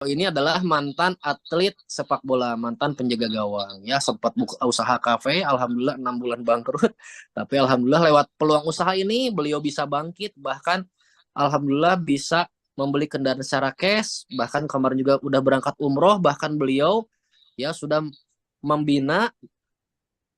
Ini adalah mantan atlet sepak bola, mantan penjaga gawang. Ya, sempat buka usaha kafe, alhamdulillah 6 bulan bangkrut. Tapi alhamdulillah lewat peluang usaha ini beliau bisa bangkit, bahkan alhamdulillah bisa membeli kendaraan secara cash, bahkan kemarin juga udah berangkat umroh, bahkan beliau ya sudah membina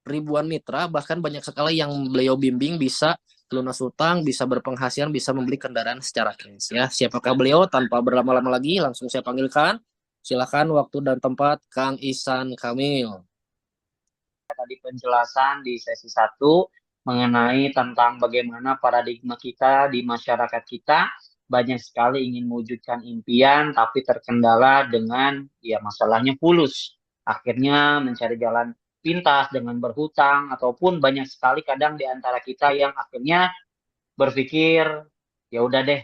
ribuan mitra, bahkan banyak sekali yang beliau bimbing bisa lunas utang, bisa berpenghasilan, bisa membeli kendaraan secara cash ya. Siapakah beliau? Tanpa berlama-lama lagi, langsung saya panggilkan. Silakan waktu dan tempat Kang Ihsan Kamil. Tadi penjelasan di sesi satu mengenai tentang bagaimana paradigma kita di masyarakat kita banyak sekali ingin mewujudkan impian tapi terkendala dengan ya masalahnya fulus. Akhirnya mencari jalan pintas dengan berhutang ataupun banyak sekali kadang di antara kita yang akhirnya berpikir ya udah deh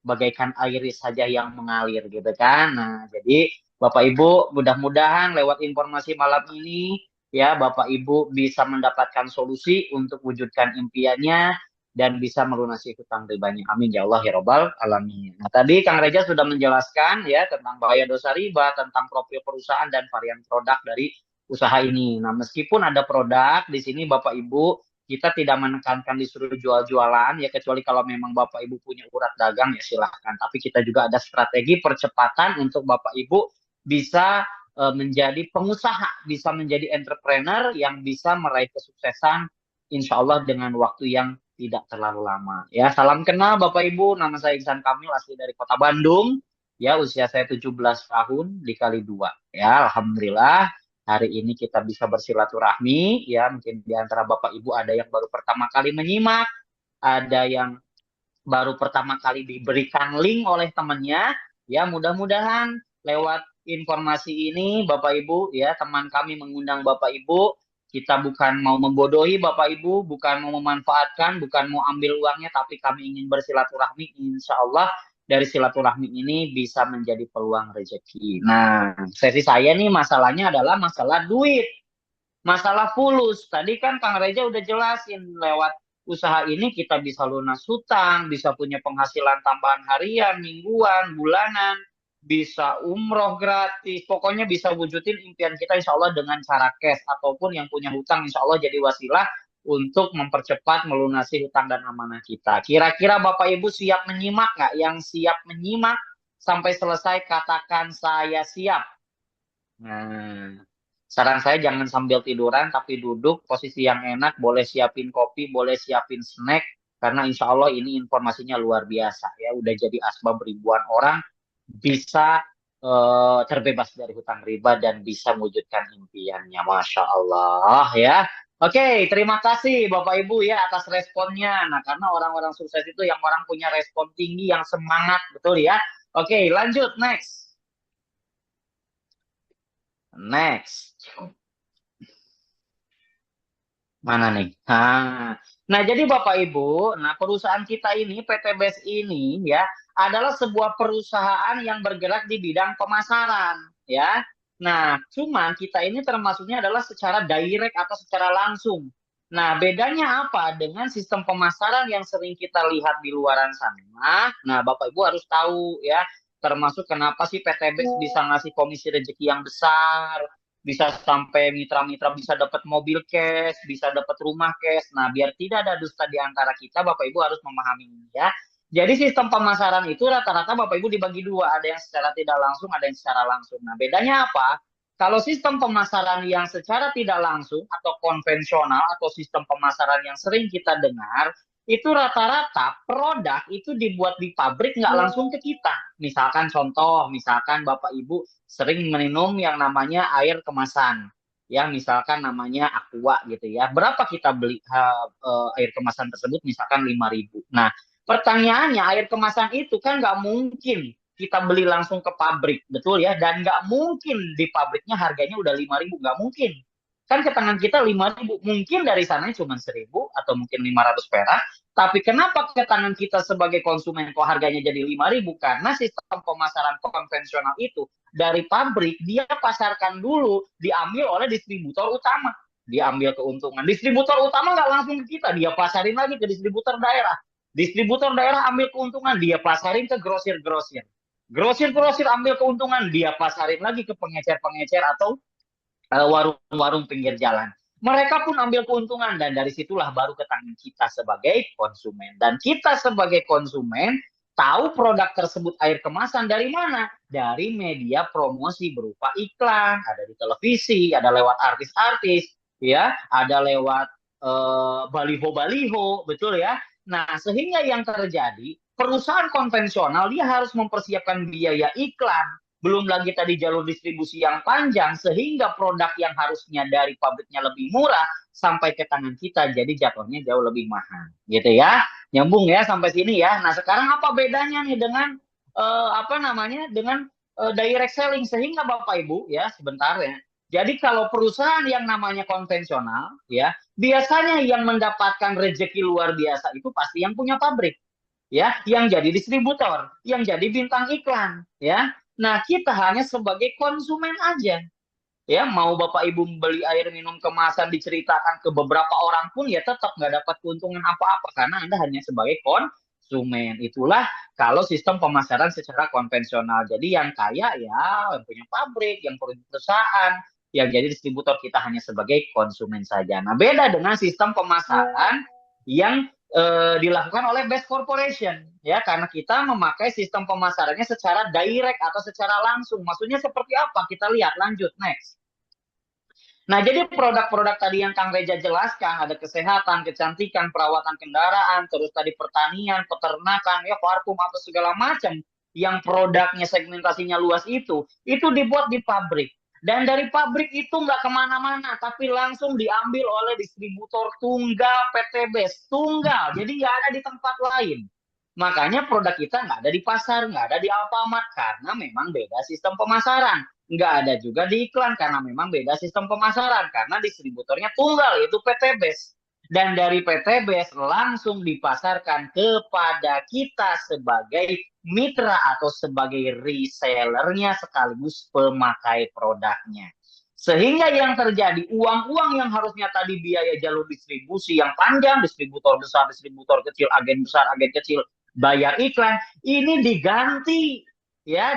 bagaikan air saja yang mengalir gitu kan. Nah, jadi Bapak Ibu mudah-mudahan lewat informasi malam ini ya Bapak Ibu bisa mendapatkan solusi untuk wujudkan impiannya dan bisa melunasi hutang ribanya. Amin ya Allah ya Robbal alamin. Nah, tadi Kang Reja sudah menjelaskan ya tentang bahaya dosa riba, tentang profil perusahaan dan varian produk dari usaha ini. Nah, meskipun ada produk di sini Bapak Ibu kita tidak menekankan disuruh jual-jualan ya kecuali kalau memang Bapak Ibu punya urat dagang ya silahkan. Tapi kita juga ada strategi percepatan untuk Bapak Ibu bisa menjadi pengusaha, bisa menjadi entrepreneur yang bisa meraih kesuksesan insya Allah dengan waktu yang tidak terlalu lama. Ya, salam kenal Bapak Ibu, nama saya Ihsan Kamil asli dari Kota Bandung. Ya, usia saya 17 tahun dikali dua. Ya, Alhamdulillah hari ini kita bisa bersilaturahmi ya mungkin di antara Bapak Ibu ada yang baru pertama kali menyimak, ada yang baru pertama kali diberikan link oleh temannya ya mudah-mudahan lewat informasi ini Bapak Ibu ya teman kami mengundang Bapak Ibu kita bukan mau membodohi Bapak Ibu, bukan mau memanfaatkan, bukan mau ambil uangnya, tapi kami ingin bersilaturahmi. Insya Allah dari silaturahmi ini bisa menjadi peluang rezeki. Nah, sesi saya nih masalahnya adalah masalah duit. Masalah fulus. Tadi kan Kang Reja udah jelasin lewat usaha ini kita bisa lunas hutang, bisa punya penghasilan tambahan harian, mingguan, bulanan, bisa umroh gratis. Pokoknya bisa wujudin impian kita insya Allah dengan cara cash ataupun yang punya hutang insya Allah jadi wasilah untuk mempercepat melunasi hutang dan amanah kita. Kira-kira Bapak Ibu siap menyimak nggak? Yang siap menyimak sampai selesai katakan saya siap. Nah, saran saya jangan sambil tiduran, tapi duduk posisi yang enak, boleh siapin kopi, boleh siapin snack, karena insya Allah ini informasinya luar biasa ya. Udah jadi asbab ribuan orang bisa terbebas dari hutang riba dan bisa mewujudkan impiannya. Masya Allah ya. Oke, terima kasih Bapak Ibu ya atas responnya. Nah, karena orang-orang sukses itu yang orang punya respon tinggi, yang semangat, betul ya. Oke, lanjut, next. Next. Mana nih? Nah, jadi Bapak Ibu, nah perusahaan kita ini, PT BES ini ya, adalah sebuah perusahaan yang bergerak di bidang pemasaran, ya. Nah, cuman kita ini termasuknya adalah secara direct atau secara langsung. Nah, bedanya apa dengan sistem pemasaran yang sering kita lihat di luaran sana? Nah, Bapak Ibu harus tahu ya, termasuk kenapa sih PT BES bisa ngasih komisi rezeki yang besar, bisa sampai mitra-mitra bisa dapat mobil cash, bisa dapat rumah cash. Nah, biar tidak ada dusta di antara kita, Bapak Ibu harus memahami ini ya. Jadi sistem pemasaran itu rata-rata Bapak Ibu dibagi dua, ada yang secara tidak langsung, ada yang secara langsung. Nah, bedanya apa? Kalau sistem pemasaran yang secara tidak langsung atau konvensional atau sistem pemasaran yang sering kita dengar, itu rata-rata produk itu dibuat di pabrik nggak langsung ke kita. Misalkan contoh, misalkan Bapak Ibu sering minum yang namanya air kemasan. Ya, misalkan namanya Aqua gitu ya. Berapa kita beli air kemasan tersebut? Misalkan 5.000. Nah, pertanyaannya air kemasan itu kan nggak mungkin kita beli langsung ke pabrik, betul ya? Dan nggak mungkin di pabriknya harganya udah 5.000, nggak mungkin. Kan ke tangan kita 5.000, mungkin dari sana cuma 1.000 atau mungkin 500 perak. Tapi kenapa ke tangan kita sebagai konsumen kok harganya jadi 5.000? Karena sistem pemasaran konvensional itu dari pabrik dia pasarkan dulu, diambil oleh distributor utama. Diambil keuntungan. Distributor utama nggak langsung ke kita, dia pasarin lagi ke distributor daerah. Distributor daerah ambil keuntungan, dia pasarin ke grosir-grosir. Grosir-grosir ambil keuntungan, dia pasarin lagi ke pengecer-pengecer atau warung-warung pinggir jalan. Mereka pun ambil keuntungan dan dari situlah baru ke tangan kita sebagai konsumen. Dan kita sebagai konsumen tahu produk tersebut air kemasan dari mana? Dari media promosi berupa iklan, ada di televisi, ada lewat artis-artis, ya, ada lewat baliho-baliho, betul ya. Nah, sehingga yang terjadi, perusahaan konvensional dia harus mempersiapkan biaya iklan, belum lagi tadi jalur distribusi yang panjang, sehingga produk yang harusnya dari pabriknya lebih murah sampai ke tangan kita jadi jatuhnya jauh lebih mahal, gitu ya. Nyambung ya sampai sini ya. Nah, sekarang apa bedanya nih dengan dengan direct selling? Sehingga Bapak Ibu ya, sebentar ya. Jadi kalau perusahaan yang namanya konvensional ya, biasanya yang mendapatkan rezeki luar biasa itu pasti yang punya pabrik ya, yang jadi distributor, yang jadi bintang iklan ya. Nah, kita hanya sebagai konsumen aja. Ya, mau Bapak Ibu beli air minum kemasan diceritakan ke beberapa orang pun ya tetap nggak dapat keuntungan apa-apa karena Anda hanya sebagai konsumen. Itulah kalau sistem pemasaran secara konvensional. Jadi yang kaya ya yang punya pabrik, yang punya perusahaan, yang jadi distributor, kita hanya sebagai konsumen saja. Nah, beda dengan sistem pemasaran yang dilakukan oleh best corporation ya, karena kita memakai sistem pemasarannya secara direct atau secara langsung. Maksudnya seperti apa? Kita lihat lanjut next. Nah, jadi produk-produk tadi yang Kang Reja jelaskan, ada kesehatan, kecantikan, perawatan kendaraan, terus tadi pertanian, peternakan, ya parfum atau segala macam yang produknya segmentasinya luas itu dibuat di pabrik. Dan dari pabrik itu nggak kemana-mana, tapi langsung diambil oleh distributor tunggal PTBes. Tunggal, jadi nggak ada di tempat lain. Makanya produk kita nggak ada di pasar, nggak ada di Alfamart, karena memang beda sistem pemasaran. Nggak ada juga di iklan, karena memang beda sistem pemasaran. Karena distributornya tunggal, yaitu PTBes. Dan dari PTBes langsung dipasarkan kepada kita sebagai mitra atau sebagai resellernya sekaligus pemakai produknya. Sehingga yang terjadi, uang-uang yang harusnya tadi biaya jalur distribusi yang panjang, distributor besar, distributor kecil, agen besar, agen kecil, bayar iklan, ini diganti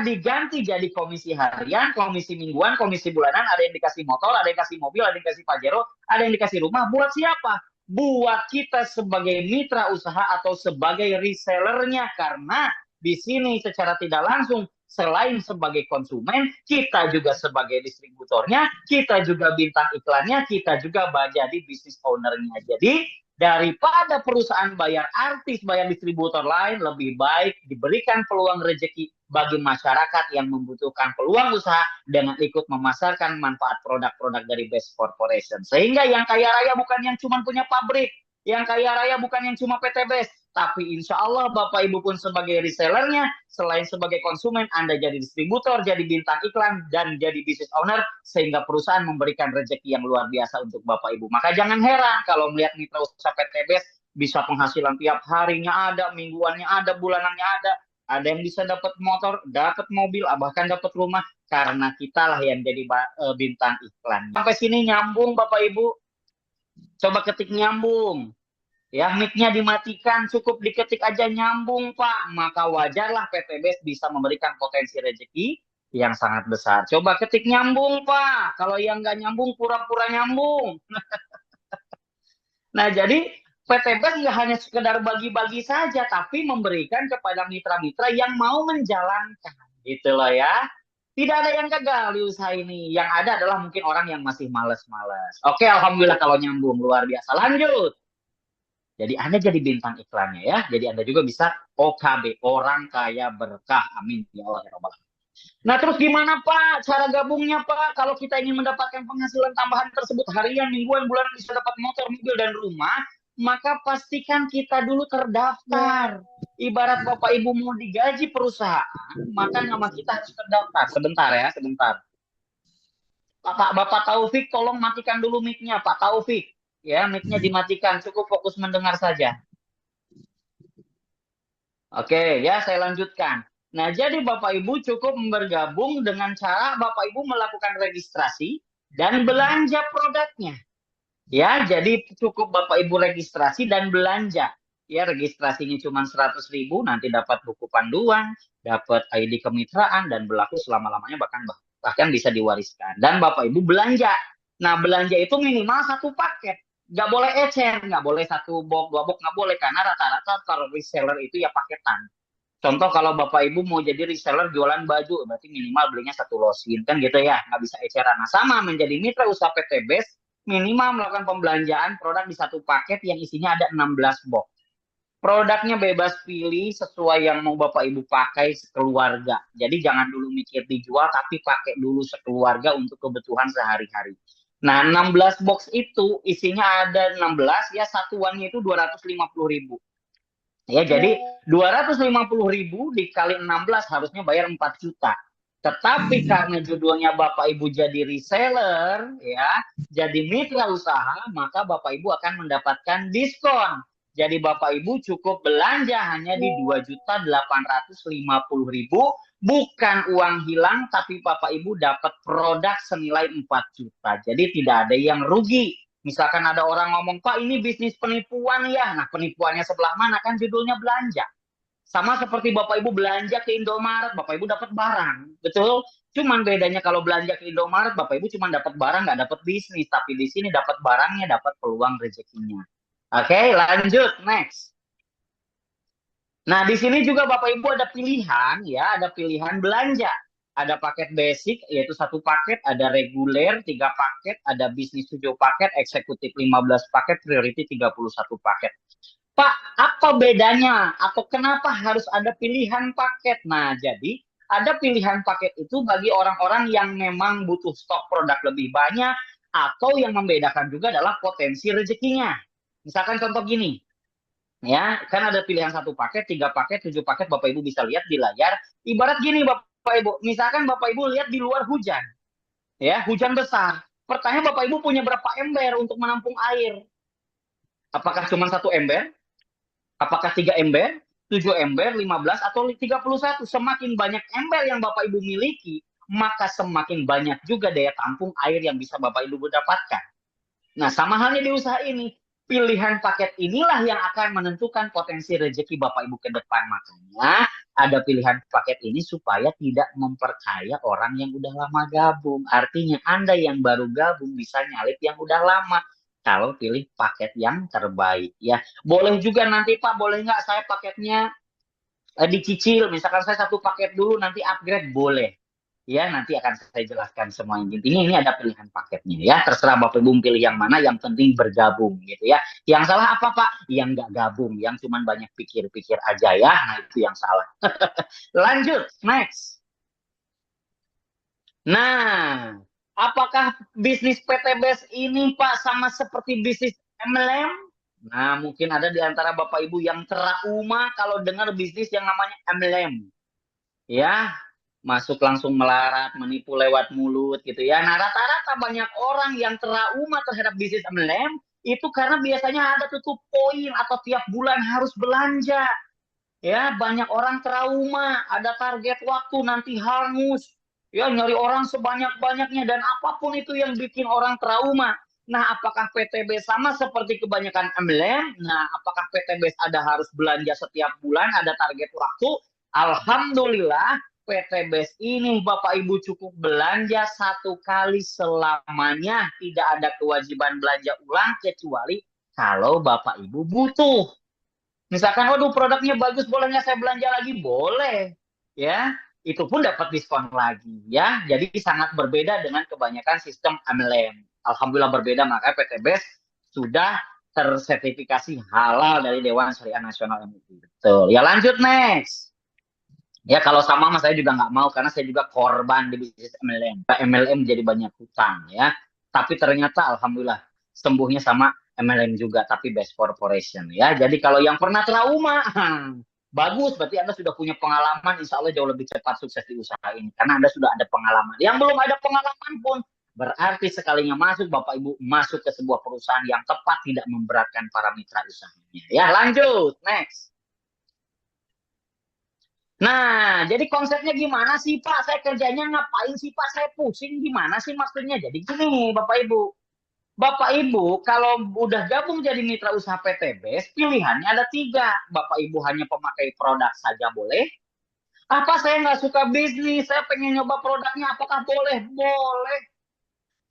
diganti jadi komisi harian, komisi mingguan, komisi bulanan, ada yang dikasih motor, ada yang dikasih mobil, ada yang dikasih Pajero, ada yang dikasih rumah. Buat siapa? Buat kita sebagai mitra usaha atau sebagai resellernya, karena di sini secara tidak langsung selain sebagai konsumen, kita juga sebagai distributornya, kita juga bintang iklannya, kita juga jadi bisnis ownernya. Jadi daripada perusahaan bayar artis, bayar distributor lain, lebih baik diberikan peluang rezeki bagi masyarakat yang membutuhkan peluang usaha dengan ikut memasarkan manfaat produk-produk dari best corporation. Sehingga yang kaya raya bukan yang cuma punya pabrik, yang kaya raya bukan yang cuma PTBes, tapi insya Allah Bapak Ibu pun sebagai resellernya, selain sebagai konsumen, Anda jadi distributor, jadi bintang iklan, dan jadi business owner, sehingga perusahaan memberikan rezeki yang luar biasa untuk Bapak Ibu. Maka jangan heran kalau melihat mitra usaha PTBes bisa penghasilan tiap harinya ada, mingguannya ada, bulanannya ada yang bisa dapat motor, dapat mobil, bahkan dapat rumah, karena kitalah yang jadi bintang iklan. Sampai sini nyambung Bapak Ibu? Coba ketik nyambung. Ya, mic-nya dimatikan, cukup diketik aja nyambung, Pak. Maka wajarlah PTBes bisa memberikan potensi rezeki yang sangat besar. Coba ketik nyambung, Pak. Kalau yang nggak nyambung, pura-pura nyambung. Nah, jadi PTBes nggak hanya sekedar bagi-bagi saja, tapi memberikan kepada mitra-mitra yang mau menjalankan. Gitu loh ya. Tidak ada yang gagal di usaha ini. Yang ada adalah mungkin orang yang masih males-males. Oke, alhamdulillah kalau nyambung. Luar biasa. Lanjut. Jadi Anda jadi bintang iklannya ya. Jadi Anda juga bisa OKB, orang kaya berkah. Amin ya Allah ya Rabbal. Nah, terus gimana Pak cara gabungnya Pak? Kalau kita ingin mendapatkan penghasilan tambahan tersebut harian, mingguan, bulanan, bisa dapat motor, mobil, dan rumah, maka pastikan kita dulu terdaftar. Ibarat Bapak Ibu mau digaji perusahaan, maka nama kita harus terdaftar. Sebentar ya, sebentar. Bapak Taufik, tolong matikan dulu mic-nya Pak Taufik. Ya, mic-nya dimatikan, cukup fokus mendengar saja. Oke, ya saya lanjutkan. Nah, jadi Bapak Ibu cukup bergabung dengan cara Bapak Ibu melakukan registrasi dan belanja produknya. Ya, jadi cukup Bapak Ibu registrasi dan belanja. ya registrasinya cuma 100.000, nanti dapat buku panduan, dapat ID kemitraan, dan berlaku selama-lamanya, bahkan bisa diwariskan. Dan Bapak Ibu belanja. Nah, belanja itu minimal satu paket. Nggak boleh ecer, nggak boleh satu box, dua box, nggak boleh. Karena rata-rata kalau reseller itu ya paketan. Contoh kalau Bapak Ibu mau jadi reseller jualan baju, berarti minimal belinya satu losin, kan gitu ya, nggak bisa eceran. Nah, sama menjadi mitra usaha PT BES, minimal melakukan pembelanjaan produk di satu paket yang isinya ada 16 box. Produknya bebas pilih sesuai yang mau Bapak Ibu pakai sekeluarga. Jadi jangan dulu mikir dijual, tapi pakai dulu sekeluarga untuk kebutuhan sehari-hari. Nah, 16 box itu isinya ada 16, ya satuannya itu 250.000. Ya, jadi 250.000 dikali 16 harusnya bayar 4 juta. Tetapi karena judulnya Bapak Ibu jadi reseller, ya, jadi mitra usaha, maka Bapak Ibu akan mendapatkan diskon. Jadi Bapak Ibu cukup belanja hanya di 2.850.000, bukan uang hilang, tapi Bapak Ibu dapat produk senilai 4 juta. Jadi tidak ada yang rugi. Misalkan ada orang ngomong, Pak ini bisnis penipuan ya. Nah, penipuannya sebelah mana? Kan judulnya belanja. Sama seperti Bapak Ibu belanja ke Indomaret, Bapak Ibu dapat barang. Betul? Cuman bedanya kalau belanja ke Indomaret, Bapak Ibu cuma dapat barang, nggak dapat bisnis. Tapi di sini dapat barangnya, dapat peluang rezekinya. Oke, lanjut. Next. Nah, di sini juga Bapak Ibu ada pilihan, ya, ada pilihan belanja. Ada paket basic, yaitu satu paket, ada reguler, 3 paket, ada bisnis 7 paket, eksekutif 15 paket, priority 31 paket. Pak, apa bedanya? Atau kenapa harus ada pilihan paket? Nah, jadi ada pilihan paket itu bagi orang-orang yang memang butuh stok produk lebih banyak, atau yang membedakan juga adalah potensi rezekinya. Misalkan contoh gini, ya, kan ada pilihan satu paket, 3 paket, 7 paket, Bapak Ibu bisa lihat di layar. Ibarat gini Bapak Ibu, misalkan Bapak Ibu lihat di luar hujan, ya, hujan besar. Pertanyaan Bapak Ibu punya berapa ember untuk menampung air? Apakah cuma satu ember? Apakah 3 ember? 7 ember, 15, atau 31? Semakin banyak ember yang Bapak Ibu miliki, maka semakin banyak juga daya tampung air yang bisa Bapak Ibu dapatkan. Nah, sama halnya di usaha ini. Pilihan paket inilah yang akan menentukan potensi rezeki Bapak Ibu ke depan. Makanya ada pilihan paket ini supaya tidak memperkaya orang yang udah lama gabung. Artinya Anda yang baru gabung bisa nyalip yang udah lama. Kalau pilih paket yang terbaik, ya. Boleh juga nanti Pak, boleh nggak saya paketnya dicicil? Misalkan saya satu paket dulu, nanti upgrade, boleh. Ya, nanti akan saya jelaskan semua. Intinya ini ada pilihan paketnya, ya. Terserah Bapak Ibu pilih yang mana, yang penting bergabung gitu ya. Yang salah apa Pak? Yang nggak gabung, yang cuman banyak pikir-pikir aja ya. Nah, itu yang salah. Lanjut, next. Nah, apakah bisnis PT BES ini Pak sama seperti bisnis MLM? Nah, mungkin ada di antara Bapak Ibu yang trauma kalau dengar bisnis yang namanya MLM. Ya, masuk langsung melarat, menipu lewat mulut gitu ya. Nah, rata-rata banyak orang yang trauma terhadap bisnis MLM itu karena biasanya ada tutup poin atau tiap bulan harus belanja. Ya, banyak orang trauma, ada target waktu nanti hangus. Ya, nyari orang sebanyak-banyaknya, dan apapun itu yang bikin orang trauma. Nah, apakah PTB sama seperti kebanyakan MLM? Nah, apakah PTB ada harus belanja setiap bulan, ada target waktu? Alhamdulillah, PTB ini Bapak Ibu cukup belanja satu kali selamanya. Tidak ada kewajiban belanja ulang kecuali kalau Bapak Ibu butuh. Misalkan, waduh produknya bagus, boleh nggak saya belanja lagi? Boleh, ya. Itu pun dapat diskon lagi, ya. Jadi sangat berbeda dengan kebanyakan sistem MLM. Alhamdulillah berbeda, makanya PT BES sudah tersertifikasi halal dari Dewan Syariah Nasional MUI. Betul. Ya, lanjut next. Ya, kalau sama mas saya juga nggak mau, karena saya juga korban di bisnis MLM. MLM jadi banyak hutang, ya. Tapi ternyata alhamdulillah sembuhnya sama MLM juga, tapi best corporation, ya. Jadi kalau yang pernah trauma, bagus, berarti Anda sudah punya pengalaman, insya Allah jauh lebih cepat sukses di usaha ini, karena Anda sudah ada pengalaman. Yang belum ada pengalaman pun, berarti sekalinya masuk, Bapak Ibu masuk ke sebuah perusahaan yang tepat, tidak memberatkan para mitra usahanya. Ya, lanjut, next. Nah, jadi konsepnya gimana sih Pak? Saya kerjanya ngapain sih Pak? Saya pusing, gimana sih maksudnya? Jadi gini Bapak Ibu. Bapak Ibu, kalau udah gabung jadi mitra usaha PTBS, pilihannya ada 3. Bapak Ibu hanya pemakai produk saja boleh. Apa saya nggak suka bisnis, saya pengen nyoba produknya, apakah boleh? Boleh.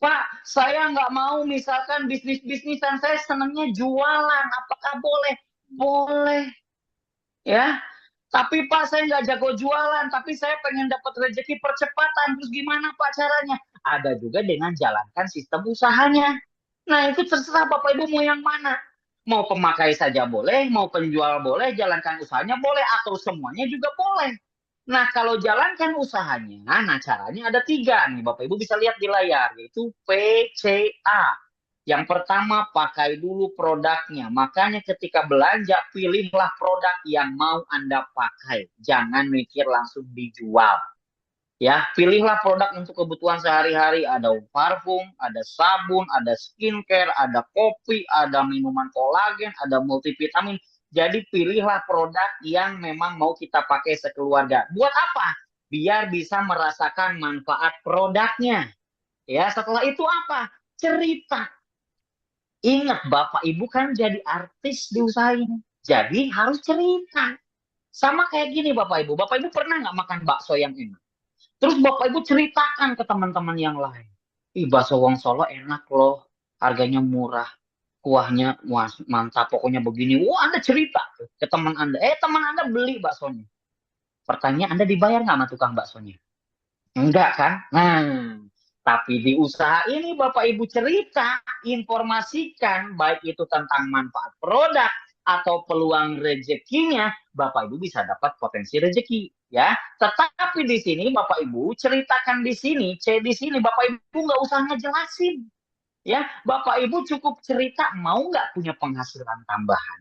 Pak, saya nggak mau misalkan bisnis-bisnisan, saya senangnya jualan, apakah boleh? Boleh. Ya, tapi Pak saya nggak jago jualan, tapi saya pengen dapat rezeki percepatan. Terus gimana Pak caranya? Ada juga dengan jalankan sistem usahanya. Nah itu terserah Bapak Ibu mau yang mana. Mau pemakai saja boleh, mau penjual boleh, jalankan usahanya boleh, atau semuanya juga boleh. Nah kalau jalankan usahanya, nah caranya ada 3 nih Bapak Ibu bisa lihat di layar, yaitu PCA. Yang pertama, pakai dulu produknya. Makanya ketika belanja, pilihlah produk yang mau Anda pakai. Jangan mikir langsung dijual. Ya, pilihlah produk untuk kebutuhan sehari-hari. Ada parfum, ada sabun, ada skincare, ada kopi, ada minuman kolagen, ada multivitamin. Jadi pilihlah produk yang memang mau kita pakai sekeluarga. Buat apa? Biar bisa merasakan manfaat produknya. Ya, setelah itu apa? Cerita. Ingat, Bapak Ibu kan jadi artis di usaha ini. Jadi harus cerita. Sama kayak gini Bapak Ibu. Bapak Ibu pernah nggak makan bakso yang enak? Terus Bapak Ibu ceritakan ke teman-teman yang lain. Ih, bakso Wong Solo enak loh. Harganya murah. Kuahnya wah, mantap. Pokoknya begini. Wah, Anda cerita ke teman Anda. Teman Anda beli baksonya. Pertanyaan, Anda dibayar nggak sama tukang baksonya? Enggak kan? Nah, tapi di usaha ini Bapak Ibu cerita, informasikan baik itu tentang manfaat produk atau peluang rezekinya, Bapak Ibu bisa dapat potensi rezeki, ya. Tetapi di sini Bapak Ibu ceritakan di sini, di sini Bapak Ibu nggak usah ngejelasin, ya. Bapak Ibu cukup cerita mau nggak punya penghasilan tambahan,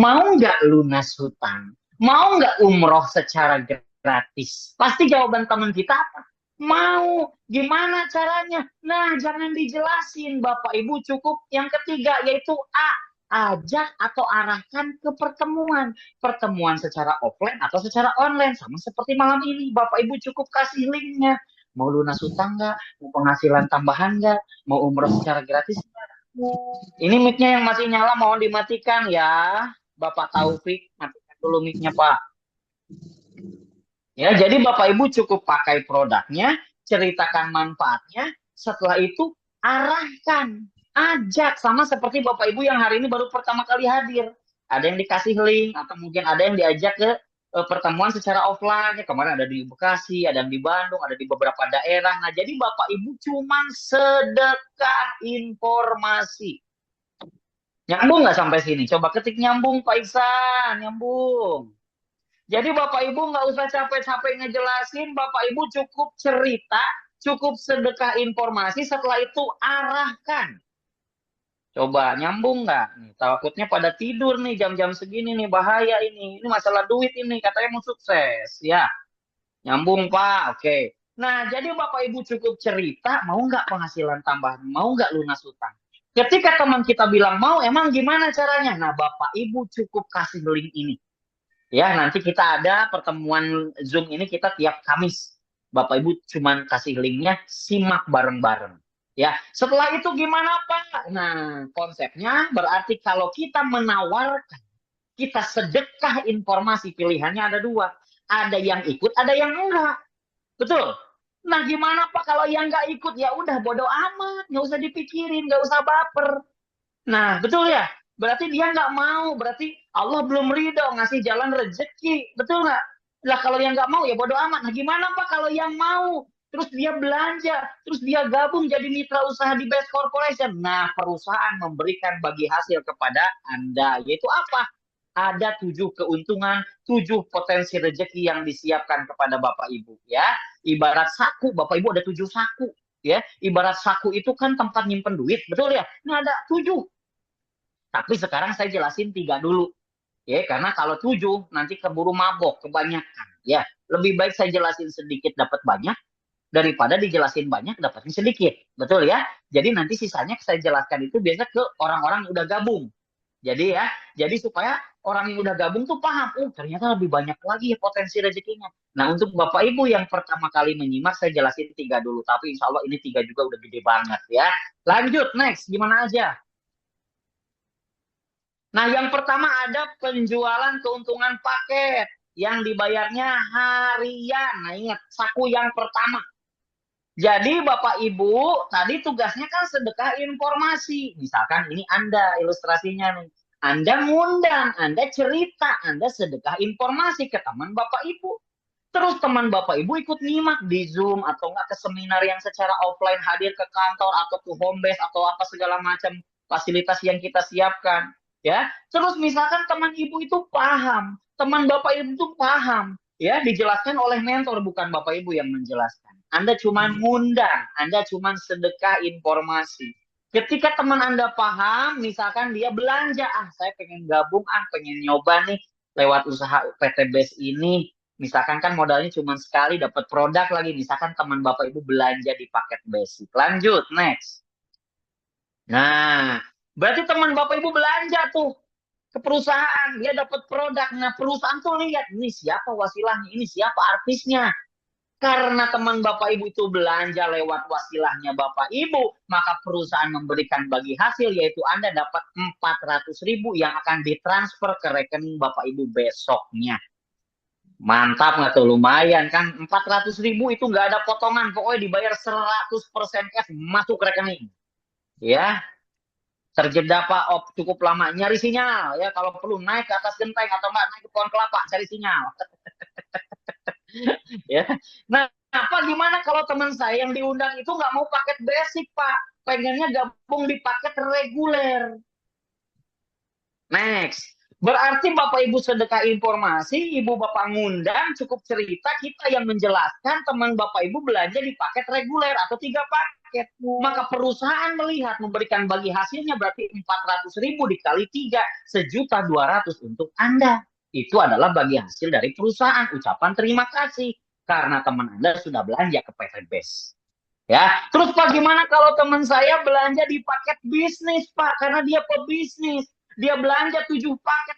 mau nggak lunas hutang, mau nggak umroh secara gratis. Pasti jawaban teman kita apa? Mau. Gimana caranya? Nah, jangan dijelasin. Bapak Ibu cukup yang ketiga, yaitu A. Ajak atau arahkan ke pertemuan. Pertemuan secara offline atau secara online. Sama seperti malam ini. Bapak Ibu cukup kasih linknya. Mau lunas hutang nggak? Mau penghasilan tambahan nggak? Mau umroh secara gratis nggak? Ini mic-nya yang masih nyala mohon dimatikan ya. Bapak Taufik, matikan dulu mic-nya Pak. Ya, jadi Bapak Ibu cukup pakai produknya, ceritakan manfaatnya, setelah itu arahkan, ajak, sama seperti Bapak Ibu yang hari ini baru pertama kali hadir. Ada yang dikasih link atau mungkin ada yang diajak ke pertemuan secara offline. Ya, kemarin ada di Bekasi, ada yang di Bandung, ada di beberapa daerah. Nah, jadi Bapak Ibu cuman sedekah informasi. Nyambung nggak sampai sini? Coba ketik nyambung Pak Iksan, nyambung. Jadi Bapak Ibu nggak usah capek-capek ngejelasin, Bapak Ibu cukup cerita, cukup sedekah informasi, setelah itu arahkan. Coba nyambung nggak? Nih, takutnya pada tidur nih jam-jam segini nih, bahaya ini. Ini masalah duit ini, katanya mau sukses. Ya, nyambung Pak, oke. Nah, jadi Bapak Ibu cukup cerita, mau nggak penghasilan tambahan, mau nggak lunas hutang. Ketika teman kita bilang mau, emang gimana caranya? Nah, Bapak Ibu cukup kasih link ini. Ya, nanti kita ada pertemuan Zoom ini kita tiap Kamis. Bapak Ibu cuman kasih linknya, simak bareng-bareng. Ya, setelah itu gimana Pak? Nah, konsepnya berarti kalau kita menawarkan, kita sedekah informasi, pilihannya ada 2. Ada yang ikut, ada yang enggak. Betul? Nah, gimana Pak kalau yang enggak ikut? Ya udah bodo amat, nggak usah dipikirin, nggak usah baper. Nah, betul ya? Berarti dia nggak mau, berarti Allah belum ridho ngasih jalan rezeki, betul nggak? Lah kalau yang nggak mau ya bodo amat. Nah gimana Pak kalau yang mau? Terus dia belanja, terus dia gabung jadi mitra usaha di Best Corporation. Nah, perusahaan memberikan bagi hasil kepada Anda, yaitu apa? Ada 7 keuntungan, 7 potensi rezeki yang disiapkan kepada Bapak Ibu, ya. Ibarat saku, Bapak Ibu ada 7 saku, ya. Ibarat saku itu kan tempat nyimpen duit, betul ya? Ini ada 7. Tapi sekarang saya jelasin 3 dulu. Ya, karena kalau 7 nanti keburu mabok, kebanyakan. Ya, lebih baik saya jelasin sedikit dapat banyak daripada dijelasin banyak dapatnya sedikit. Betul ya? Jadi nanti sisanya saya jelaskan itu biasa ke orang-orang yang udah gabung. Jadi ya, jadi supaya orang yang udah gabung tuh paham, oh ternyata lebih banyak lagi ya potensi rezekinya. Nah, untuk Bapak Ibu yang pertama kali menyimak, saya jelasin 3 dulu. Tapi insya Allah ini 3 juga udah gede banget ya. Lanjut, next. Gimana aja? Nah, yang pertama ada penjualan keuntungan paket yang dibayarnya harian. Nah, ingat, saku yang pertama. Jadi Bapak Ibu, tadi tugasnya kan sedekah informasi. Misalkan ini Anda ilustrasinya nih. Anda ngundang, Anda cerita, Anda sedekah informasi ke teman Bapak Ibu. Terus teman Bapak Ibu ikut nyimak di Zoom atau enggak ke seminar yang secara offline hadir ke kantor atau ke home base atau apa segala macam fasilitas yang kita siapkan. Ya, terus misalkan teman Ibu itu paham, teman Bapak Ibu itu paham, ya dijelaskan oleh mentor bukan Bapak Ibu yang menjelaskan. Anda cuma ngundang, Anda cuma sedekah informasi. Ketika teman Anda paham, misalkan dia belanja, saya pengen gabung, pengen nyoba nih lewat usaha PT Base ini. Misalkan kan modalnya cuma sekali dapat produk lagi. Misalkan teman Bapak Ibu belanja di paket basic. Lanjut, next. Nah, berarti teman Bapak Ibu belanja tuh ke perusahaan, dia dapat produk. Nah, perusahaan tuh lihat, ini siapa wasilahnya, ini siapa artisnya. Karena teman Bapak Ibu itu belanja lewat wasilahnya Bapak Ibu, maka perusahaan memberikan bagi hasil, yaitu Anda dapat 400.000 yang akan ditransfer ke rekening Bapak Ibu besoknya. Mantap nggak tuh? Lumayan kan? 400.000 itu nggak ada potongan, pokoknya dibayar 100% cash masuk ke rekening. Ya, terjeda Pak, cukup lama nyari sinyal ya, kalau perlu naik ke atas genteng atau nggak naik ke pohon kelapa cari sinyal. Ya. Nah, apa gimana kalau teman saya yang diundang itu nggak mau paket basic Pak, pengennya gabung di paket reguler. Next. Berarti Bapak Ibu sedekah informasi, Ibu Bapak ngundang, cukup cerita, kita yang menjelaskan, teman Bapak Ibu belanja di paket reguler atau 3 paket. Maka perusahaan melihat memberikan bagi hasilnya berarti 400.000 dikali 3, 1.200.000 untuk Anda. Itu adalah bagi hasil dari perusahaan, ucapan terima kasih karena teman Anda sudah belanja ke PT Base. Ya, terus Pak gimana kalau teman saya belanja di paket bisnis Pak, karena dia pebisnis. Dia belanja 7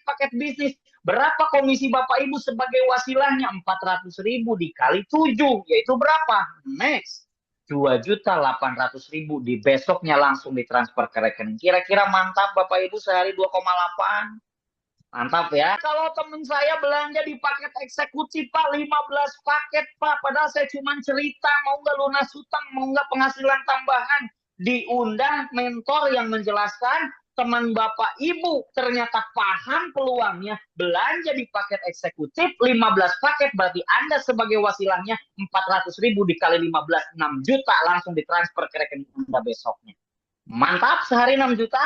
paket bisnis. Berapa komisi Bapak Ibu sebagai wasilahnya? 400.000 dikali 7, yaitu berapa? Next. 2.800.000 di besoknya langsung ditransfer ke rekening. Kira-kira mantap Bapak Ibu, sehari 2,8. Mantap ya. Kalau teman saya belanja di paket eksekutif Pak, 15 paket Pak, padahal saya cuma cerita, mau nggak lunas hutang, mau nggak penghasilan tambahan. Diundang mentor yang menjelaskan, teman Bapak Ibu ternyata paham peluangnya, belanja di paket eksekutif 15 paket, berarti Anda sebagai wasilahnya 400.000 dikali 15, 6 juta langsung ditransfer ke rekening Anda besoknya. Mantap, sehari 6 juta.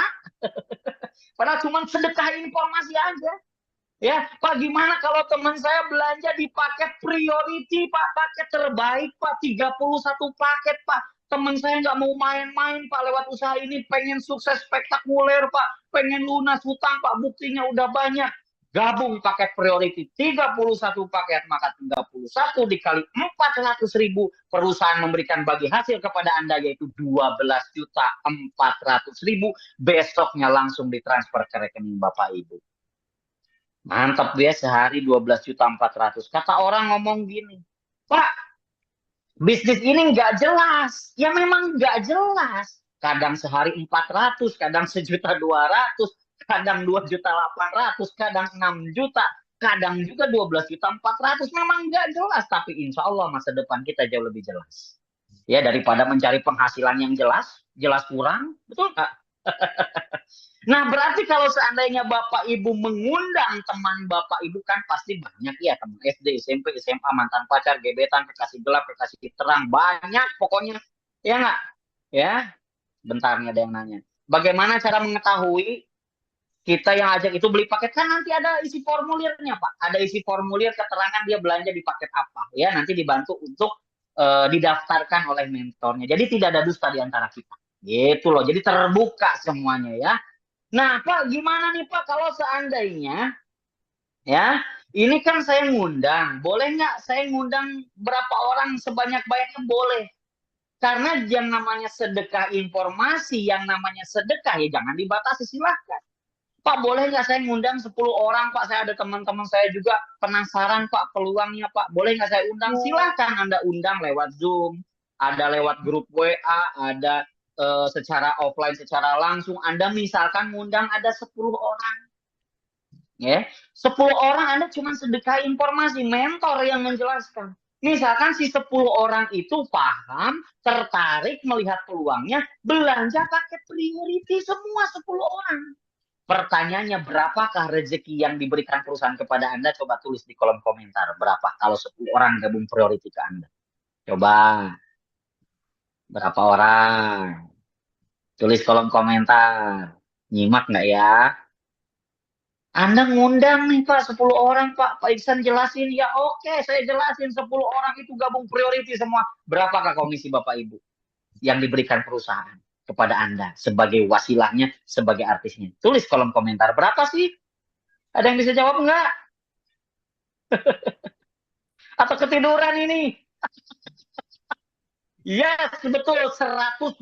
Padahal cuma sedekah informasi aja. Ya, Pak, gimana kalau teman saya belanja di paket priority, Pak, paket terbaik, Pak, 31 paket, Pak. Teman saya nggak mau main-main, Pak, lewat usaha ini, pengen sukses spektakuler, Pak, pengen lunas hutang, Pak, buktinya udah banyak. Gabung paket priority 31 paket, maka 31 dikali 400.000, perusahaan memberikan bagi hasil kepada Anda yaitu 12.400.000, besoknya langsung ditransfer ke rekening Bapak Ibu. Mantap dia, sehari 12.400.000. Kata orang ngomong gini, Pak, bisnis ini nggak jelas. Ya memang nggak jelas. Kadang sehari 400, kadang 1.200.000, kadang 2.800.000, kadang 6 juta, kadang juga 12.400.000. Memang nggak jelas, tapi insya Allah masa depan kita jauh lebih jelas. Ya, daripada mencari penghasilan yang jelas kurang, betul nggak? Nah, berarti kalau seandainya Bapak Ibu mengundang teman Bapak Ibu, kan pasti banyak ya, teman SD, SMP, SMA, mantan pacar, gebetan, kekasih gelap, kekasih terang, banyak pokoknya. Ya nggak? Ya, bentar nih ada yang nanya. Bagaimana cara mengetahui kita yang ajak itu beli paket? Kan nanti ada isi formulirnya, Pak. Ada isi formulir keterangan dia belanja di paket apa. Ya, nanti dibantu untuk didaftarkan oleh mentornya. Jadi tidak ada dusta di antara kita. Gitu loh. Jadi terbuka semuanya ya. Nah, Pak, gimana nih Pak kalau seandainya ya, ini kan saya ngundang, boleh nggak saya ngundang berapa orang sebanyak-banyaknya? Boleh. Karena yang namanya sedekah informasi, yang namanya sedekah ya jangan dibatasi, silahkan. Pak, boleh nggak saya ngundang 10 orang, Pak? Saya ada teman-teman saya juga penasaran, Pak, peluangnya, Pak. Boleh nggak saya undang? Silakan Anda undang lewat Zoom, ada lewat grup WA, ada secara offline, secara langsung. Anda misalkan ngundang ada 10 orang. Ya, 10 orang Anda cuma sedekah informasi, mentor yang menjelaskan. Misalkan si 10 orang itu paham, tertarik melihat peluangnya, belanja paket priority semua 10 orang. Pertanyaannya, berapakah rezeki yang diberikan perusahaan kepada Anda? Coba tulis di kolom komentar. Berapa kalau 10 orang gabung priority ke Anda? Coba, berapa orang? Tulis kolom komentar. Nyimak nggak ya? Anda ngundang nih Pak, 10 orang Pak. Pak Iksan jelasin, ya oke saya jelasin 10 orang itu gabung priority semua. Berapakah komisi Bapak Ibu yang diberikan perusahaan kepada Anda sebagai wasilahnya, sebagai artisnya? Tulis kolom komentar, berapa sih? Ada yang bisa jawab nggak? Atau ketiduran ini? Yes, betul, 124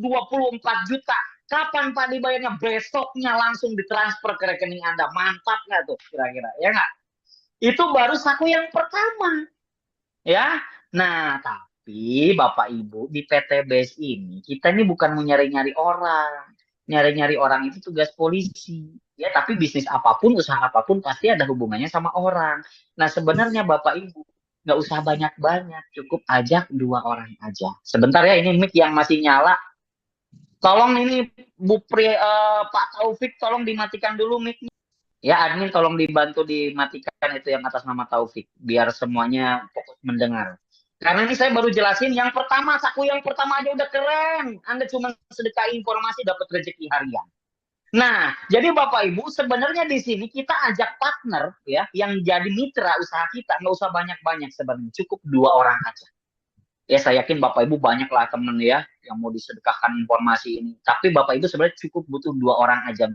juta. Kapan Pak dibayarnya? Besoknya langsung ditransfer ke rekening Anda. Mantap nggak tuh kira-kira? Ya nggak? Itu baru saku yang pertama. Ya, nah tapi Bapak Ibu di PT BES ini kita ini bukan mau nyari-nyari orang, nyari-nyari orang itu tugas polisi, ya. Tapi bisnis apapun, usaha apapun pasti ada hubungannya sama orang. Nah sebenarnya Bapak Ibu nggak usah banyak-banyak, cukup ajak 2 orang aja. Sebentar ya, ini mic yang masih nyala. Tolong ini Pak Taufik, tolong dimatikan dulu mic. Ya, admin tolong dibantu dimatikan itu yang atas nama Taufik, biar semuanya fokus mendengar. Karena ini saya baru jelasin, yang pertama, saku yang pertama aja udah keren. Anda cuma sedekah informasi dapat rezeki harian. Nah, jadi Bapak Ibu, sebenarnya di sini kita ajak partner ya, yang jadi mitra usaha kita, nggak usah banyak-banyak sebenarnya, cukup 2 orang aja. Ya, saya yakin Bapak Ibu banyak lah temen ya, yang mau disedekahkan informasi ini. Tapi Bapak Ibu sebenarnya cukup butuh 2 orang aja.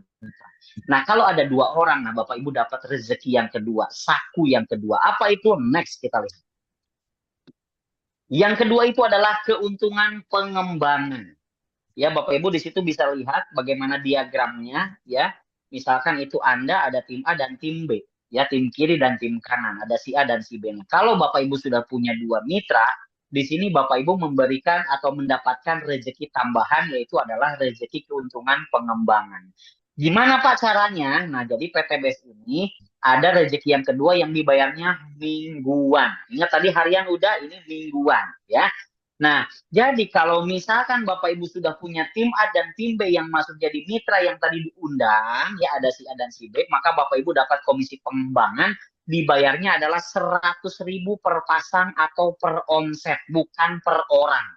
Nah, kalau ada 2 orang, nah Bapak Ibu dapat rezeki yang kedua, saku yang kedua. Apa itu? Next kita lihat. Yang kedua itu adalah keuntungan pengembangan. Ya, Bapak Ibu di situ bisa lihat bagaimana diagramnya ya. Misalkan itu Anda ada tim A dan tim B, ya, tim kiri dan tim kanan, ada si A dan si B. Nah, kalau Bapak Ibu sudah punya 2 mitra, di sini Bapak Ibu memberikan atau mendapatkan rezeki tambahan, yaitu adalah rezeki keuntungan pengembangan. Gimana Pak caranya? Nah, jadi PT BES ini ada rezeki yang kedua yang dibayarnya mingguan. Ingat tadi harian udah, ini mingguan ya. Nah, jadi kalau misalkan Bapak Ibu sudah punya tim A dan tim B yang masuk jadi mitra yang tadi diundang, ya ada si A dan si B, maka Bapak Ibu dapat komisi pengembangan, dibayarnya adalah 100.000 per pasang atau per omset, bukan per orang.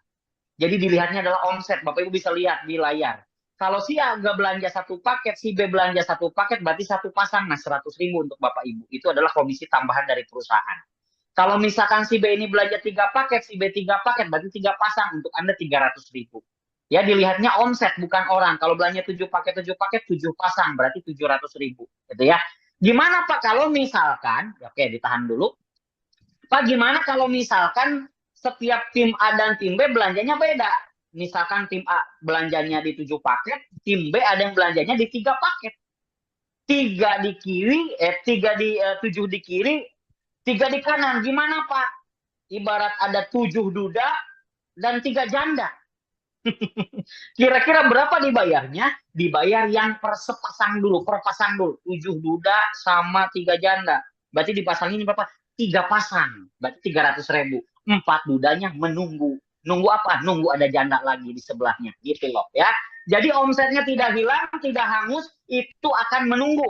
Jadi dilihatnya adalah omset, Bapak Ibu bisa lihat di layar. Kalau si A nggak belanja 1 paket, si B belanja 1 paket, berarti 1 pasang, nah 100.000 untuk Bapak Ibu. Itu adalah komisi tambahan dari perusahaan. Kalau misalkan si B ini belanja 3 paket, si B 3 paket, berarti 3 pasang untuk Anda 300.000. Ya, dilihatnya omset bukan orang. Kalau belanja 7 paket, 7 paket, 7 pasang, berarti 700.000. Gitu ya. Gimana Pak kalau misalkan, oke ditahan dulu. Pak, gimana kalau misalkan setiap tim A dan tim B belanjanya beda? Misalkan tim A belanjanya di 7 paket, tim B ada yang belanjanya di 3 paket. 7 di kiri, 3 di kanan. Gimana Pak? Ibarat ada 7 duda dan 3 janda. Kira-kira berapa dibayarnya? Dibayar yang per sepasang dulu, per pasang dulu. 7 duda sama 3 janda. Berarti dipasangin berapa? 3 pasang. Berarti 300.000. 4 dudanya menunggu. Nunggu apa? Nunggu ada janda lagi di sebelahnya. Gitu loh ya. Jadi omsetnya tidak hilang, tidak hangus, itu akan menunggu.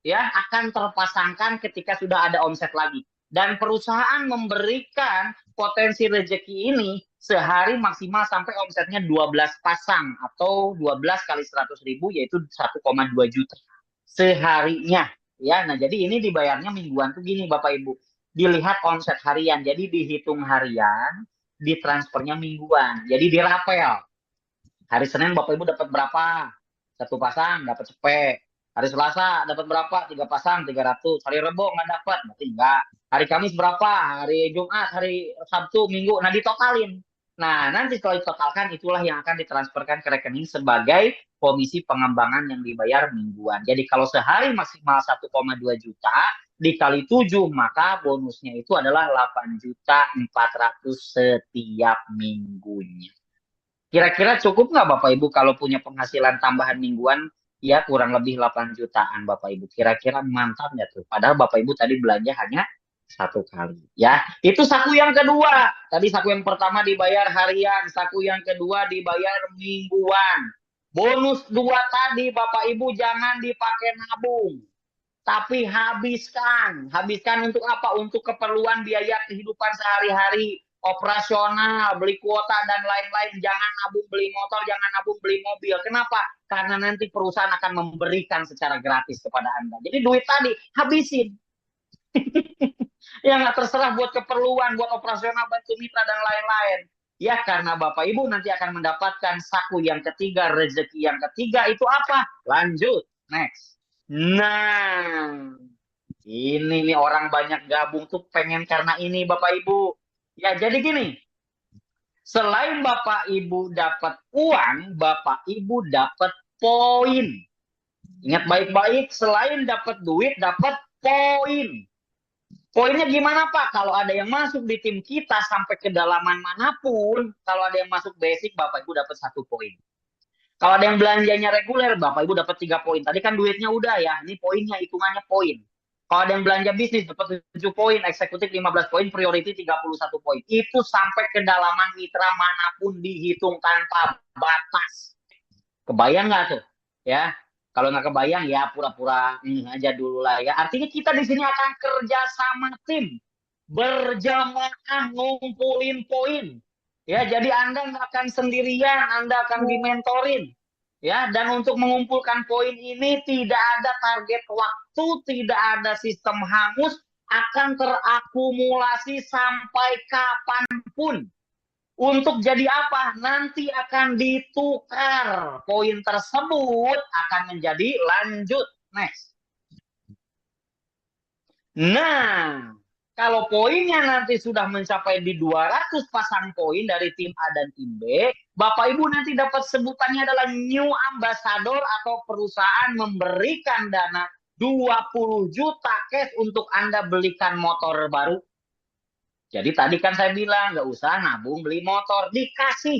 Ya, akan terpasangkan ketika sudah ada omset lagi. Dan perusahaan memberikan potensi rezeki ini sehari maksimal sampai omsetnya 12 pasang atau 12 kali 100.000, yaitu 1,2 juta seharinya ya. Nah, jadi ini dibayarnya mingguan tuh gini Bapak Ibu, dilihat omset harian, jadi dihitung harian, ditransfernya mingguan, jadi dirapel. Hari Senin Bapak Ibu dapat berapa? 1 pasang dapat cepet. Hari Selasa dapat berapa? 3 pasang, 300. Hari Rebo nggak dapat, berarti enggak. Hari Kamis berapa? Hari Jumat, hari Sabtu, Minggu. Nah, ditotalin. Nah, nanti kalau ditotalkan itulah yang akan ditransferkan ke rekening sebagai komisi pengembangan yang dibayar mingguan. Jadi kalau sehari maksimal 1,2 juta dikali 7, maka bonusnya itu adalah 8.400.000 setiap minggunya. Kira-kira cukup nggak Bapak Ibu kalau punya penghasilan tambahan mingguan? Ya kurang lebih 8 jutaan Bapak Ibu. Kira-kira mantap nggak tuh? Padahal Bapak Ibu tadi belanja hanya satu kali. Ya, itu saku yang kedua. Tadi saku yang pertama dibayar harian, saku yang kedua dibayar mingguan. Bonus dua tadi Bapak Ibu jangan dipakai nabung. Tapi habiskan. Habiskan untuk apa? Untuk keperluan biaya kehidupan sehari-hari, operasional, beli kuota, dan lain-lain. Jangan nabung beli motor, jangan nabung beli mobil. Kenapa? Karena nanti perusahaan akan memberikan secara gratis kepada Anda. Jadi duit tadi, habisin. Ya nggak terserah buat keperluan, buat operasional, bantu mitra, dan lain-lain. Ya karena Bapak Ibu nanti akan mendapatkan saku yang ketiga, rezeki yang ketiga itu apa? Lanjut, next. Nah, ini nih orang banyak gabung tuh pengen karena ini Bapak Ibu. Ya jadi gini, selain Bapak Ibu dapat uang, Bapak Ibu dapat poin. Ingat baik-baik, selain dapat duit, dapat poin. Poinnya gimana Pak? Kalau ada yang masuk di tim kita sampai kedalaman manapun, kalau ada yang masuk basic, Bapak Ibu dapat 1 poin. Kalau ada yang belanjanya reguler, Bapak Ibu dapat 3 poin. Tadi kan duitnya udah ya, ini poinnya, hitungannya poin. Kalau ada yang belanja bisnis, dapat 7 poin, eksekutif 15 poin, priority 31 poin. Itu sampai kedalaman mitra manapun dihitung tanpa batas. Kebayang nggak tuh? Ya, kalau nggak kebayang ya pura-pura aja dulu lah ya. Artinya kita di sini akan kerja sama tim, berjamaah ngumpulin poin. Ya, jadi Anda nggak akan sendirian, Anda akan dimentorin. Ya, dan untuk mengumpulkan poin ini tidak ada target waktu, tidak ada sistem hangus, akan terakumulasi sampai kapanpun. Untuk jadi apa? Nanti akan ditukar. Poin tersebut akan menjadi lanjut. Next. Nah, kalau poinnya nanti sudah mencapai di 200 pasang poin dari tim A dan tim B, Bapak Ibu nanti dapat sebutannya adalah new ambassador atau perusahaan memberikan dana 20 juta cash untuk Anda belikan motor baru. Jadi tadi kan saya bilang nggak usah nabung beli motor, dikasih.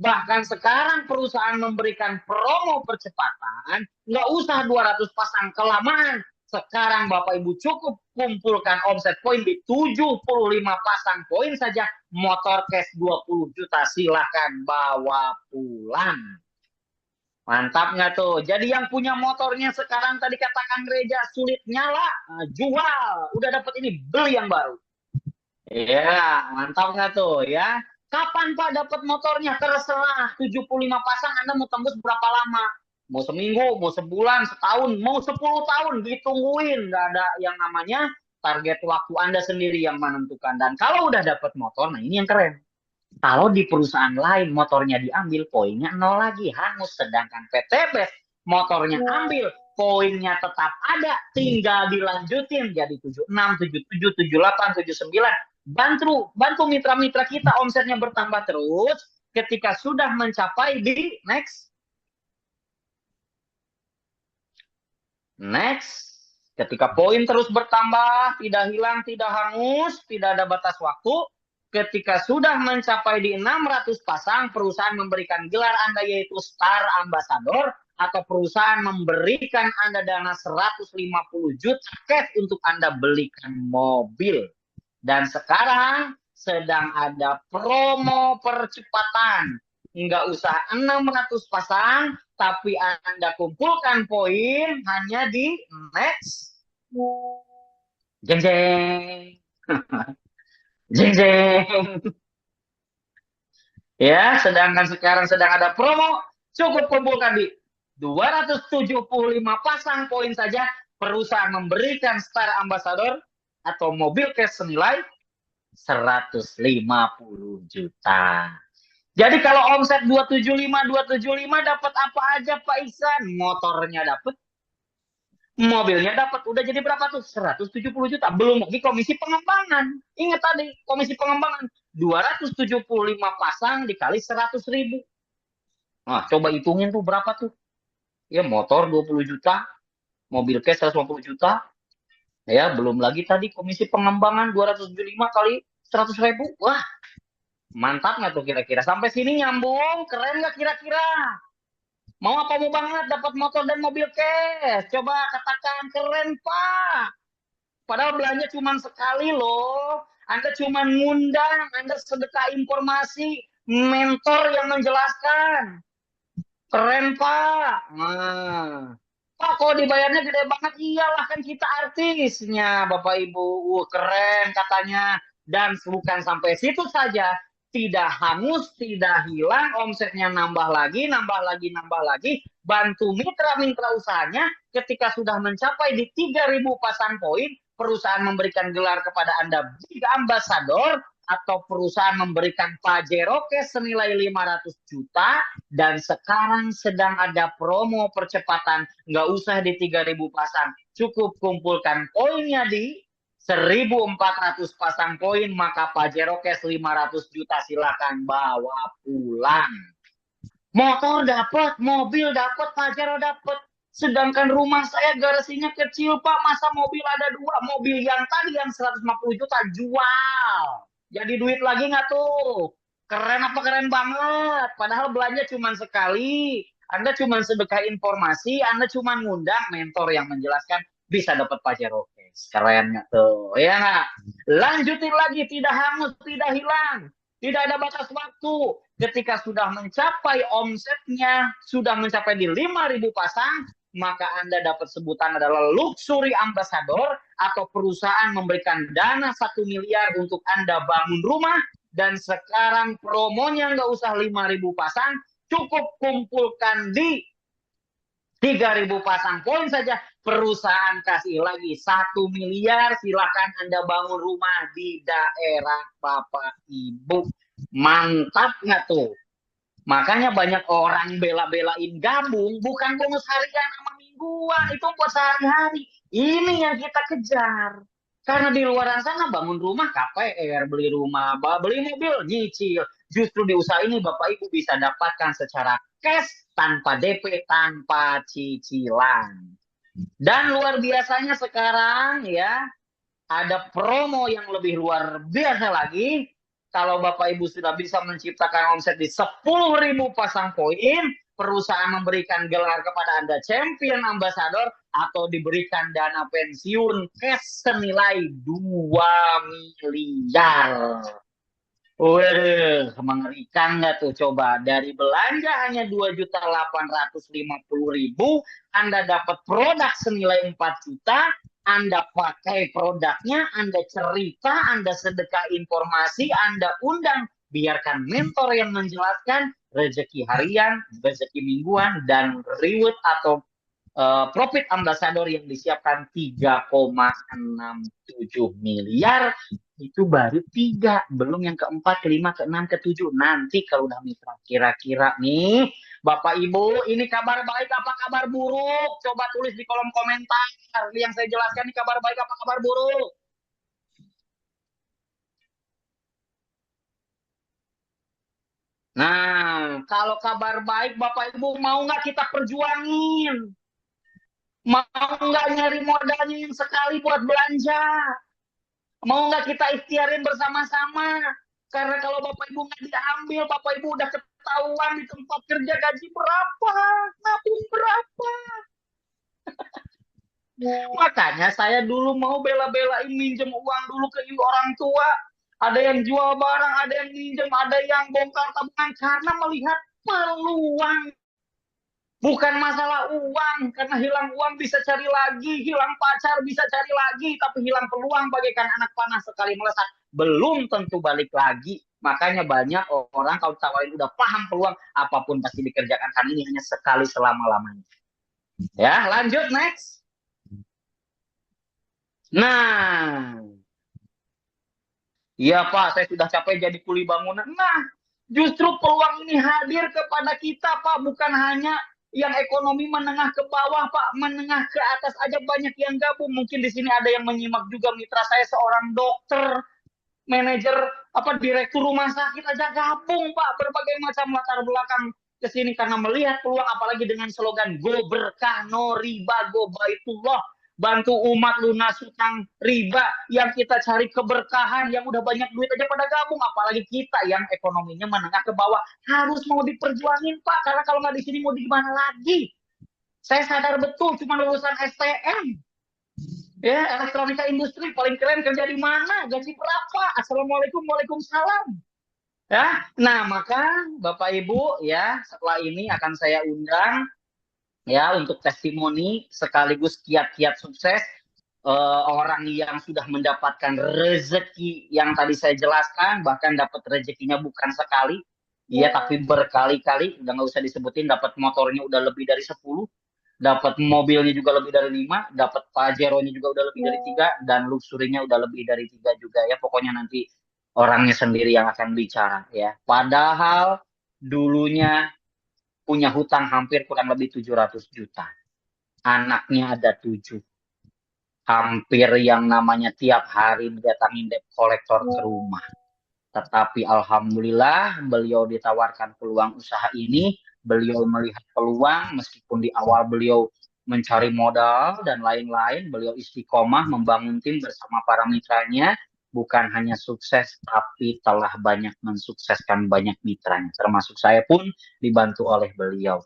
Bahkan sekarang perusahaan memberikan promo percepatan, nggak usah 200 pasang kelamaan. Sekarang Bapak Ibu cukup kumpulkan omset poin di 75 pasang poin saja, motor cash 20 juta silahkan bawa pulang. Mantap nggak tuh? Jadi yang punya motornya sekarang tadi katakan gereja sulit nyala, jual. Udah dapat ini, beli yang baru. Iya, mantap nggak tuh ya? Kapan Pak dapat motornya? Terserah, 75 pasang Anda mau tembus berapa lama? Mau seminggu, mau sebulan, setahun, mau 10 tahun, ditungguin. Nggak ada yang namanya target waktu Anda sendiri yang menentukan. Dan kalau udah dapat motor, nah ini yang keren. Kalau di perusahaan lain motornya diambil, poinnya nol lagi, hangus. Sedangkan PTB motornya ambil, poinnya tetap ada, tinggal dilanjutin jadi 76, 77, 78, 79. Bantu mitra-mitra kita omsetnya bertambah terus ketika sudah mencapai di next. Ketika poin terus bertambah, tidak hilang, tidak hangus, tidak ada batas waktu. Ketika sudah mencapai di 600 pasang, perusahaan memberikan gelar Anda yaitu Star Ambassador, atau perusahaan memberikan Anda dana 150 juta cash untuk Anda belikan mobil. Dan sekarang sedang ada promo percepatan. Nggak usah 600 pasang, tapi Anda kumpulkan poin hanya di next. Jeng jeng. Jeng jeng. Ya, sedangkan sekarang sedang ada promo, cukup kumpulkan di 275 pasang poin saja, perusahaan memberikan Star Ambassador atau mobil cash senilai 150 juta. Jadi kalau omset 275 dapat apa aja Pak Ihsan? Motornya dapat, mobilnya dapat, udah jadi berapa tuh? 170 juta. Belum lagi komisi pengembangan. Ingat tadi, komisi pengembangan. 275 pasang dikali 100.000. Nah, coba hitungin tuh berapa tuh. Ya, motor 20 juta, mobil cash 150 juta. Ya, belum lagi tadi komisi pengembangan 275 kali 100.000. Wah, mantap nggak tuh kira-kira? Sampai sini nyambung? Keren nggak kira-kira? Mau apa mau banget dapat motor dan mobil cash? Coba katakan keren, Pak. Padahal belanja cuma sekali loh. Anda cuma ngundang, Anda sedekah informasi, mentor yang menjelaskan. Keren, Pak. Nah, Pak, kok dibayarnya gede banget? Iyalah, kan kita artisnya, Bapak Ibu. Keren katanya. Dan bukan sampai situ saja. Tidak hangus, tidak hilang, omsetnya nambah lagi, nambah lagi, nambah lagi. Bantu mitra-mitra usahanya ketika sudah mencapai di 3.000 pasang poin, perusahaan memberikan gelar kepada Anda Big Ambassador, atau perusahaan memberikan Pajero Cash senilai 500 juta, dan sekarang sedang ada promo percepatan, nggak usah di 3.000 pasang, cukup kumpulkan poinnya di 1.400 pasang poin, maka Pajero Cash 500 juta silakan bawa pulang. Motor dapat, mobil dapat, Pajero dapat. Sedangkan rumah saya garasinya kecil, Pak. Masa mobil ada dua? Mobil yang tadi yang 150 juta jual. Jadi duit lagi nggak tuh? Keren apa keren banget? Padahal belanja cuma sekali. Anda cuma sedekah informasi, Anda cuma ngundang mentor yang menjelaskan, bisa dapat Pajero Cash. Keren nggak tuh? Ya nggak? Lanjutin lagi, tidak hangus, tidak hilang. Tidak ada batas waktu. Ketika sudah mencapai omsetnya, sudah mencapai di 5.000 pasang, maka Anda dapat sebutan adalah Luxury Ambassador, atau perusahaan memberikan dana 1 miliar untuk Anda bangun rumah. Dan sekarang promonya nggak usah 5.000 pasang, cukup kumpulkan di 3.000 pasang poin saja, perusahaan kasih lagi 1 miliar, silakan Anda bangun rumah di daerah Bapak Ibu. Mantap nggak tuh? Makanya banyak orang bela-belain gabung, bukan bonus harian sama mingguan, itu buat sehari-hari. Ini yang kita kejar. Karena di luar sana bangun rumah KPR, beli rumah, beli mobil, nyicil. Justru di usaha ini Bapak Ibu bisa dapatkan secara cash, tanpa DP, tanpa cicilan. Dan luar biasanya sekarang ya, ada promo yang lebih luar biasa lagi. Kalau Bapak Ibu sudah bisa menciptakan omset di 10.000 pasang poin, perusahaan memberikan gelar kepada Anda Champion Ambassador, atau diberikan dana pensiun cash senilai 2 miliar. Wih, mengerikan nggak tuh? Coba dari belanja hanya 2.850.000, Anda dapat produk senilai 4 juta, Anda pakai produknya, Anda cerita, Anda sedekah informasi, Anda undang, biarkan mentor yang menjelaskan, rezeki harian, rezeki mingguan, dan reward atau profit ambassador yang disiapkan 3,67 miliar. Itu baru 3, belum yang keempat, kelima, keenam, ketujuh. Nanti kalau udah mitra, kira-kira nih Bapak Ibu, ini kabar baik apa kabar buruk? Coba tulis di kolom komentar. Yang saya jelaskan ini kabar baik apa kabar buruk? Nah, kalau kabar baik Bapak Ibu, mau nggak kita perjuangin? Mau nggak nyari modalnya yang sekali buat belanja? Mau nggak kita ikhtiarin bersama-sama? Karena kalau Bapak Ibu nggak diambil, Bapak Ibu udah ketahuan di tempat kerja gaji berapa, nabung berapa. Makanya saya dulu mau bela-belain minjem uang dulu ke orang tua. Ada yang jual barang, ada yang minjem, ada yang bongkar tabungan, karena melihat peluang. Bukan masalah uang, karena hilang uang bisa cari lagi, hilang pacar bisa cari lagi, tapi hilang peluang bagaikan anak panah sekali melesat, belum tentu balik lagi. Makanya banyak orang kalau tawarin udah paham peluang, apapun pasti dikerjakan, karena ini hanya sekali selama-lamanya. Ya, lanjut next. Nah, iya Pak, saya sudah capek jadi kuli bangunan. Nah, justru peluang ini hadir kepada kita Pak, bukan hanya yang ekonomi menengah ke bawah Pak, menengah ke atas aja banyak yang gabung. Mungkin di sini ada yang menyimak juga, mitra saya seorang dokter. manajer direktur rumah sakit aja gabung Pak, berbagai macam latar belakang ke sini karena melihat peluang, apalagi dengan slogan go berkah no riba go baitullah, bantu umat lunas hutang riba, yang kita cari keberkahan, yang udah banyak duit aja pada gabung, apalagi kita yang ekonominya menengah ke bawah harus mau diperjuangin Pak, karena kalau nggak di sini mau di mana lagi. Saya sadar betul cuma lulusan STM. Ya, elektronika industri paling keren, kerja di mana, gaji berapa, assalamualaikum, waalaikumsalam. Ya, nah maka Bapak Ibu ya, setelah ini akan saya undang ya untuk testimoni sekaligus kiat-kiat sukses orang yang sudah mendapatkan rezeki yang tadi saya jelaskan, bahkan dapat rezekinya bukan sekali, ya tapi berkali-kali, udah nggak usah disebutin, dapat motornya udah lebih dari 10, dapat mobilnya juga lebih dari 5, dapat Pajero-nya juga udah lebih dari 3, dan luxury-nya udah lebih dari 3 juga ya. Pokoknya nanti orangnya sendiri yang akan bicara ya. Padahal dulunya punya hutang hampir kurang lebih 700 juta. Anaknya ada 7. Hampir yang namanya tiap hari didatangin debt collector ke rumah. Tetapi alhamdulillah beliau ditawarkan peluang usaha ini, beliau melihat peluang meskipun di awal beliau mencari modal dan lain-lain, beliau istiqomah membangun tim bersama para mitranya, bukan hanya sukses tapi telah banyak mensukseskan banyak mitranya, termasuk saya pun dibantu oleh beliau.